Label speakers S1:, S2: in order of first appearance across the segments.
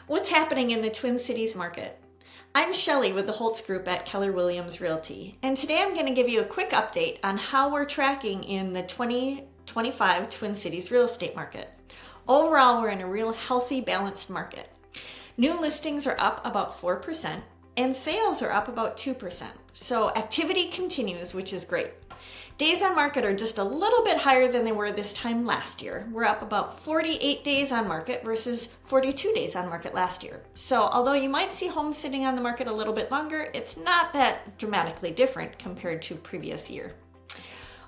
S1: What's happening in the Twin Cities market? I'm Shelley with the Holz Group at Keller Williams Realty, and today I'm going to give you a quick update on how we're tracking in the 2025 Twin Cities real estate market. Overall, we're in a real healthy, balanced market. New listings are up about 4%, and sales are up about 2%. So activity continues, which is great. Days on market are just a little bit higher than they were this time last year. We're up about 48 days on market versus 42 days on market last year. So although you might see homes sitting on the market a little bit longer, it's not that dramatically different compared to previous year.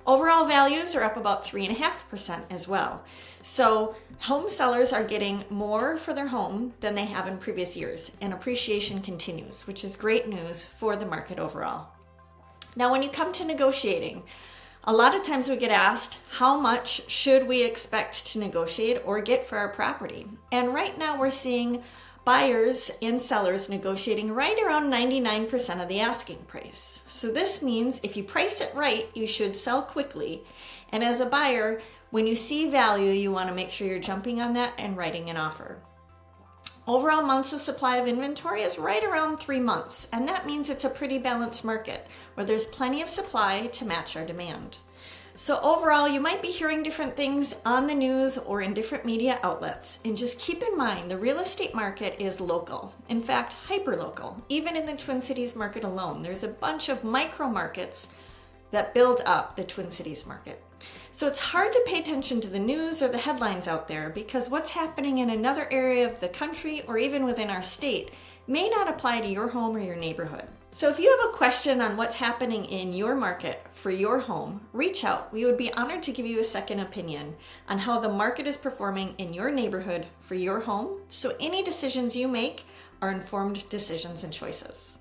S1: Overall values are up about 3.5% as well. So home sellers are getting more for their home than they have in previous years, and appreciation continues, which is great news for the market overall. Now, when you come to negotiating, a lot of times we get asked, how much should we expect to negotiate or get for our property? And right now we're seeing buyers and sellers negotiating right around 99% of the asking price. So this means if you price it right, you should sell quickly. And as a buyer, when you see value, you want to make sure you're jumping on that and writing an offer. Overall months of supply of inventory is right around 3 months, and that means it's a pretty balanced market where there's plenty of supply to match our demand. So overall, you might be hearing different things on the news or in different media outlets, and just keep in mind the real estate market is local. In fact, hyper-local. Even in the Twin Cities market alone, there's a bunch of micro markets that build up the Twin Cities market. So it's hard to pay attention to the news or the headlines out there because what's happening in another area of the country or even within our state may not apply to your home or your neighborhood. So if you have a question on what's happening in your market for your home, reach out. We would be honored to give you a second opinion on how the market is performing in your neighborhood for your home, so any decisions you make are informed decisions and choices.